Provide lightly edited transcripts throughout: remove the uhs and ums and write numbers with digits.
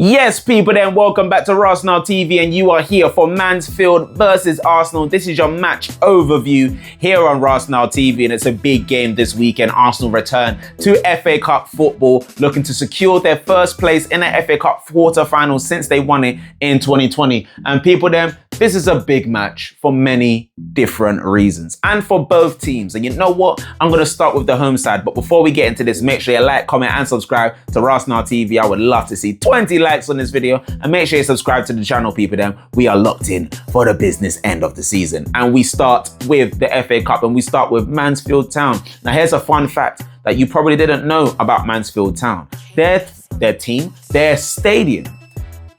Yes, people, then welcome back to Rasenal TV, and you are here for Mansfield versus Arsenal. This is your match overview here on Rasenal TV, and it's a big game this weekend. Arsenal return to FA Cup football, looking to secure their first place in the FA Cup quarter-final since they won it in 2020. And people, then this is a big match for many different reasons and for both teams. And you know what? I'm going to start with the home side. But before we get into this, make sure you like, comment and subscribe to Rasenal TV. I would love to see 20 likes on this video, and make sure you subscribe to the channel, people. Then we are locked in for the business end of the season. And we start with the FA Cup, and we start with Mansfield Town. Now here's a fun fact that you probably didn't know about Mansfield Town. Their team, their stadium,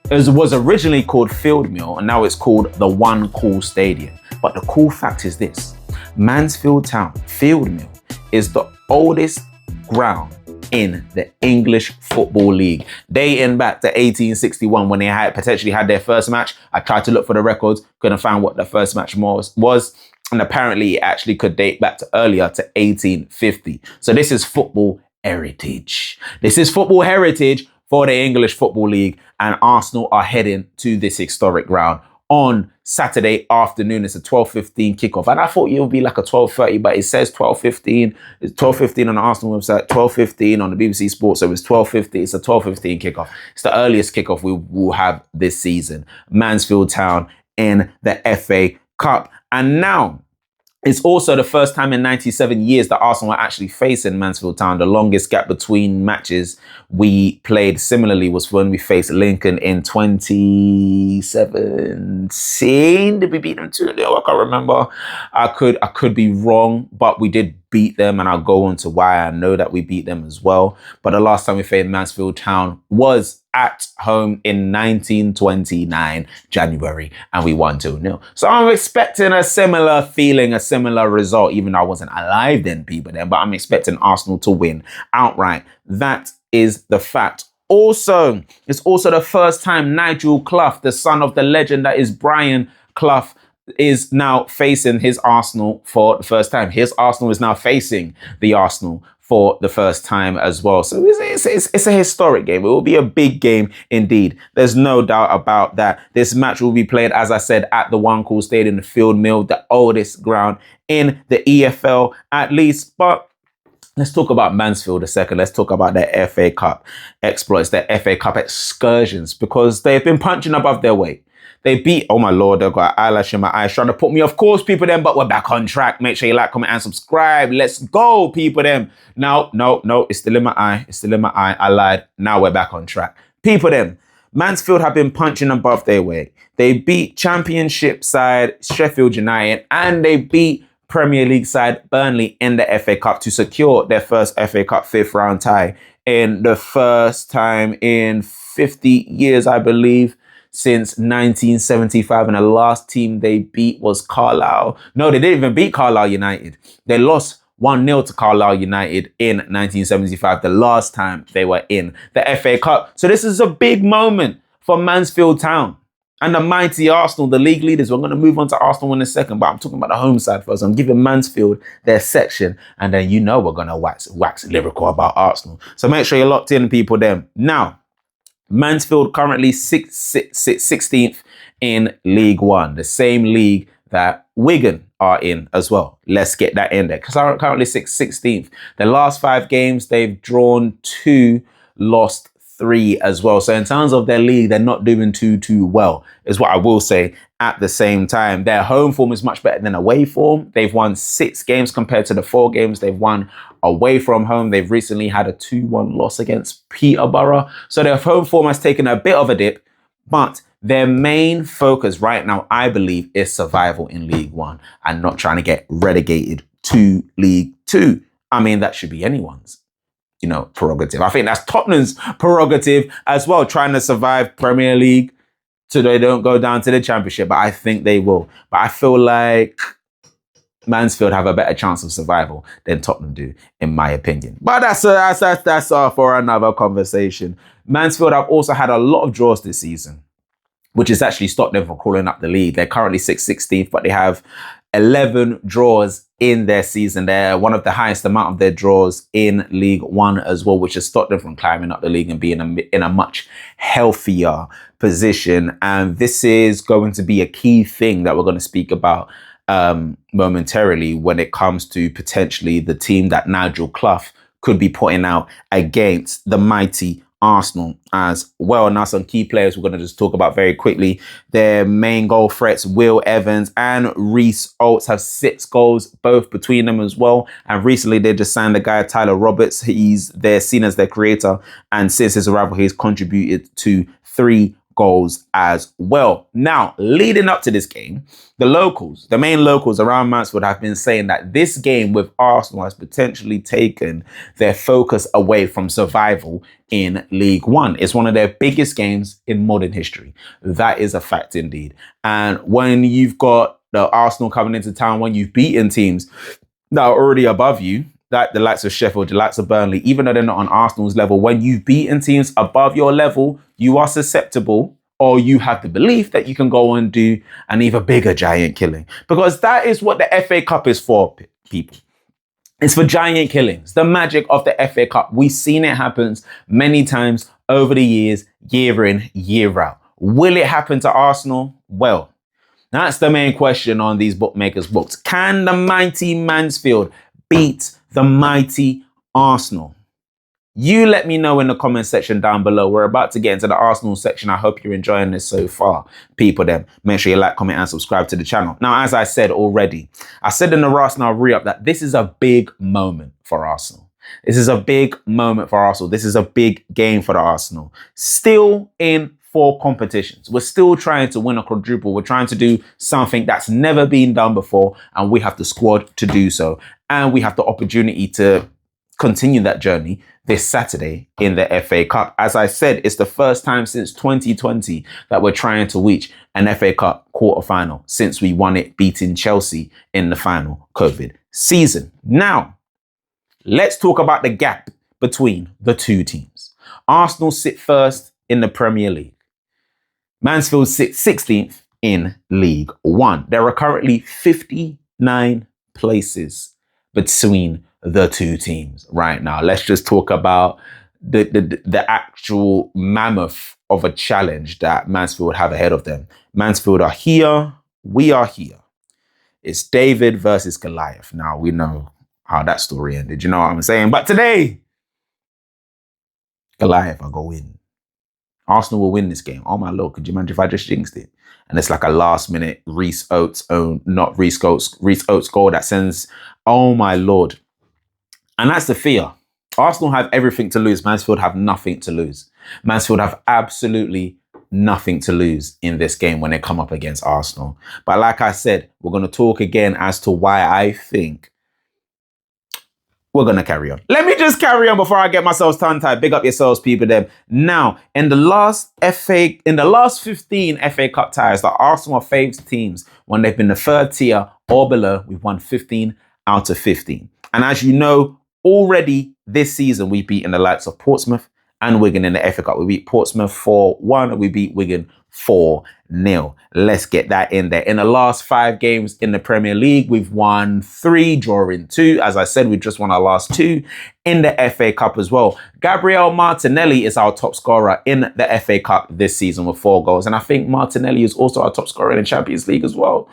was originally called Fieldmill, and now it's called the One Call Stadium. But the cool fact is this: Mansfield Town Fieldmill is the oldest ground in the English Football League, dating back to 1861 when they potentially had their first match. I tried to look for the records, couldn't find what the first match was, and apparently it actually could date back to earlier to 1850. So this is football heritage. This is football heritage for the English Football League, and Arsenal are heading to this historic ground on Saturday afternoon. It's a 12:15 kickoff, and I thought it would be like a 12:30, but it says 12:15. It's 12:15 on the Arsenal website, 12:15 on the BBC Sports, so it's 12:50. It's a 12:15 kickoff. It's the earliest kickoff we will have this season. Mansfield Town in the FA Cup, and now it's also the first time in 97 years that Arsenal are actually facing Mansfield Town. The longest gap between matches we played similarly was when we faced Lincoln in 2017. Did we beat them 2-0? I can't remember. I could be wrong, but we did beat them, and I'll go on to why I know that we beat them as well. But the last time we faced Mansfield Town was at home in 1929 January, and we won 2-0. So I'm expecting a similar feeling, a similar result, even though I wasn't alive then, people, then, but I'm expecting Arsenal to win outright. That is the fact. Also, it's also the first time Nigel Clough, the son of the legend that is Brian Clough, is now facing his Arsenal for the first time. His Arsenal is now facing the Arsenal for the first time as well. So it's a historic game. It will be a big game indeed. There's no doubt about that. This match will be played, as I said, at the One Call Stadium, the Fieldmill, the oldest ground in the EFL at least. But let's talk about Mansfield a second. Let's talk about their FA Cup exploits, their FA Cup excursions, because they've been punching above their weight. They beat, oh my Lord, they've got eyelash in my eyes trying to put me off course, people them, but we're back on track. Make sure you like, comment and subscribe. Let's go, people them. No, it's still in my eye. It's still in my eye. I lied. Now we're back on track. People them, Mansfield have been punching above their weight. They beat Championship side Sheffield United, and they beat Premier League side Burnley in the FA Cup to secure their first FA Cup fifth round tie in the first time in 50 years, I believe, since 1975, and the last team they beat was Carlisle. No, they didn't even beat Carlisle United. They lost 1-0 to Carlisle United in 1975, the last time they were in the FA Cup. So this is a big moment for Mansfield Town and the mighty Arsenal, the league leaders. We're going to move on to Arsenal in a second, but I'm talking about the home side first. I'm giving Mansfield their section, and then you know we're going to wax lyrical about Arsenal. So make sure you're locked in, people, then. Now, Mansfield currently 16th in League One, the same league that Wigan are in as well. Let's get that in there, because I'm currently 16th. The last 5 games, they've drawn 2, lost 3 as well. So in terms of their league, they're not doing too well, is what I will say. At the same time, their home form is much better than away form. They've won 6 games compared to the 4 games they've won away from home. They've recently had a 2-1 loss against Peterborough. So their home form has taken a bit of a dip, but their main focus right now, I believe, is survival in League One and not trying to get relegated to League Two. I mean, that should be anyone's, prerogative. I think that's Tottenham's prerogative as well, trying to survive Premier League so they don't go down to the Championship, but I think they will. But I feel like Mansfield have a better chance of survival than Tottenham do, in my opinion. But that's for another conversation. Mansfield have also had a lot of draws this season, which has actually stopped them from crawling up the league. They're currently 16th, but they have 11 draws in their season. They're one of the highest amount of their draws in League One as well, which has stopped them from climbing up the league and being in a much healthier position. And this is going to be a key thing that we're going to speak about momentarily when it comes to potentially the team that Nigel Clough could be putting out against the mighty Arsenal as well. Now, some key players we're going to just talk about very quickly. Their main goal threats, Will Evans and Reece Oates, have 6 goals, both between them as well. And recently they just signed the guy, Tyler Roberts. They're seen as their creator. And since his arrival, he's contributed to 3 goals as well. Now, leading up to this game, the main locals around Mansfield have been saying that this game with Arsenal has potentially taken their focus away from survival in League One. It's one of their biggest games in modern history. That is a fact indeed. And when you've got the Arsenal coming into town, when you've beaten teams that are already above you, like the likes of Sheffield, the likes of Burnley, even though they're not on Arsenal's level, when you've beaten teams above your level, you are susceptible, or you have the belief that you can go and do an even bigger giant killing. Because that is what the FA Cup is for, people. It's for giant killings. The magic of the FA Cup. We've seen it happen many times over the years, year in, year out. Will it happen to Arsenal? Well, that's the main question on these bookmakers' books. Can the mighty Mansfield beat the mighty Arsenal? You let me know in the comment section down below. We're about to get into the Arsenal section. I hope you're enjoying this so far, people. Then make sure you like, comment and subscribe to the channel. Now, as I said already, I said in the Rasenal re-up that this is a big moment for Arsenal. This is a big moment for Arsenal. This is a big game for the Arsenal. Still in 4 competitions. We're still trying to win a quadruple. We're trying to do something that's never been done before, and we have the squad to do so. And we have the opportunity to continue that journey this Saturday in the FA Cup. As I said, it's the first time since 2020 that we're trying to reach an FA Cup quarter-final since we won it, beating Chelsea in the final COVID season. Now, let's talk about the gap between the two teams. Arsenal sit first in the Premier League. Mansfield sits 16th in League One. There are currently 59 places between the two teams right now. Let's just talk about the actual mammoth of a challenge that Mansfield have ahead of them. Mansfield are here. We are here. It's David versus Goliath. Now, we know how that story ended. You know what I'm saying? But today, Goliath are going to win. Arsenal will win this game. Oh my Lord, could you imagine if I just jinxed it? And it's like a last minute Reece Oates goal that sends, oh my Lord. And that's the fear. Arsenal have everything to lose. Mansfield have nothing to lose. Mansfield have absolutely nothing to lose in this game when they come up against Arsenal. But like I said, we're going to talk again as to why I think we're going to carry on. Let me just carry on before I get myself tongue-tied. Big up yourselves, people. Them. Now, in the last 15 FA Cup ties, the Arsenal are favoured teams when they've been the 3rd tier or below. We've won 15 out of 15. And as you know, already this season, we've beaten the likes of Portsmouth and Wigan in the FA Cup. We beat Portsmouth 4-1 and we beat Wigan 4-0. Let's get that in there. In the last 5 games in the Premier League, we've won 3, drawing 2. As I said, we've just won our last 2 in the FA Cup as well. Gabriel Martinelli is our top scorer in the FA Cup this season with 4 goals. And I think Martinelli is also our top scorer in the Champions League as well.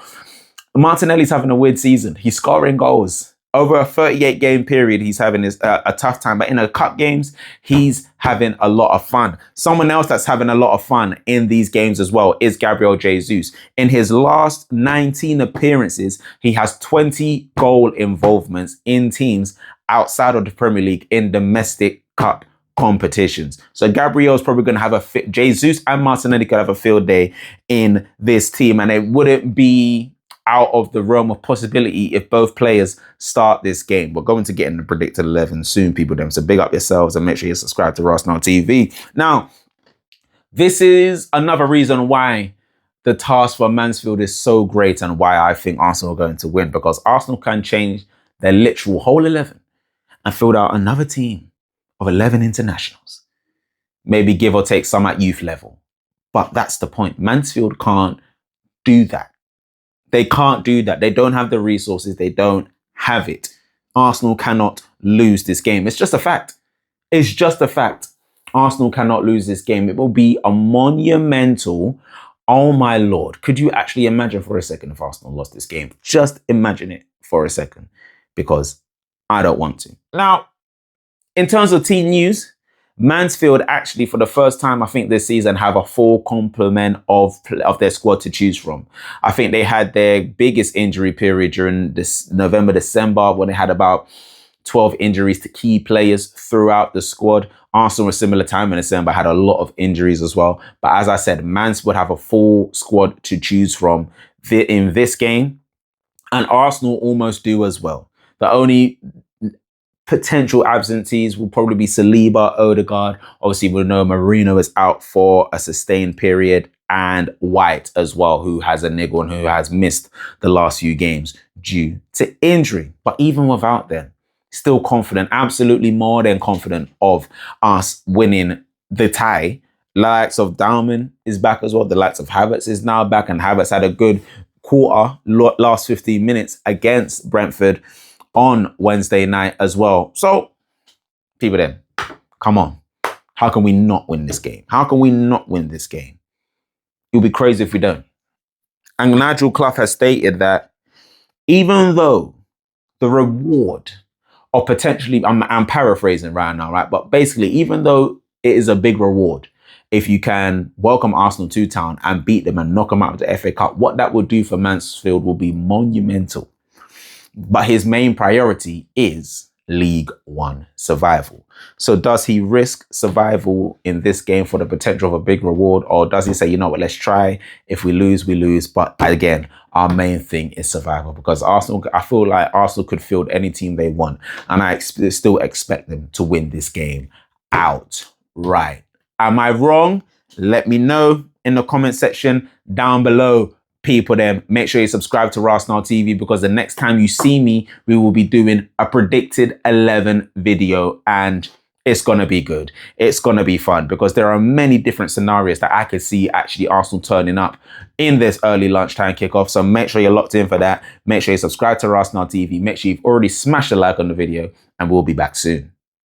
Martinelli's having a weird season. He's scoring goals. Over a 38-game period, he's having a tough time. But in the cup games, he's having a lot of fun. Someone else that's having a lot of fun in these games as well is Gabriel Jesus. In his last 19 appearances, he has 20 goal involvements in teams outside of the Premier League in domestic cup competitions. So Gabriel's probably going to have Jesus and Martinelli could have a field day in this team. And it wouldn't be out of the realm of possibility if both players start this game. We're going to get in the predicted 11 soon, people. Them. So big up yourselves and make sure you subscribe to Rasenal TV. Now, this is another reason why the task for Mansfield is so great and why I think Arsenal are going to win, because Arsenal can change their literal whole 11 and field out another team of 11 internationals. Maybe give or take some at youth level. But that's the point. Mansfield can't do that. They can't do that. They don't have the resources. They don't have it. Arsenal cannot lose this game. It's just a fact. It's just a fact. Arsenal cannot lose this game. It will be a monumental. Oh my Lord. Could you actually imagine for a second if Arsenal lost this game? Just imagine it for a second, because I don't want to. Now, in terms of team news, Mansfield actually, for the first time, I think this season, have a full complement of their squad to choose from. I think they had their biggest injury period during this November, December, when they had about 12 injuries to key players throughout the squad. Arsenal, a similar time in December, had a lot of injuries as well. But as I said, Mansfield have a full squad to choose from in this game. And Arsenal almost do as well. The only potential absentees will probably be Saliba, Odegaard. Obviously, we know Marino is out for a sustained period, and White as well, who has a niggle and who has missed the last few games due to injury. But even without them, still confident, absolutely more than confident of us winning the tie. The likes of Dalman is back as well. The likes of Havertz is now back, and Havertz had a good quarter, last 15 minutes against Brentford on Wednesday night as well. So, people then, come on. How can we not win this game? How can we not win this game? It would be crazy if we don't. And Nigel Clough has stated that even though the reward or potentially, I'm paraphrasing right now, right? But basically, even though it is a big reward, if you can welcome Arsenal to town and beat them and knock them out of the FA Cup, what that would do for Mansfield will be monumental. But his main priority is League One survival. So does he risk survival in this game for the potential of a big reward? Or does he say, you know what, let's try. If we lose, we lose. But again, our main thing is survival, because Arsenal, I feel like Arsenal could field any team they want. And I still expect them to win this game outright. Am I wrong? Let me know in the comment section down below. People, then make sure you subscribe to Rasenal TV, because the next time you see me, we will be doing a predicted 11 video, and it's going to be good. It's going to be fun, because there are many different scenarios that I could see actually Arsenal turning up in this early lunchtime kickoff. So make sure you're locked in for that. Make sure you subscribe to Rasenal TV. Make sure you've already smashed a like on the video, and we'll be back soon.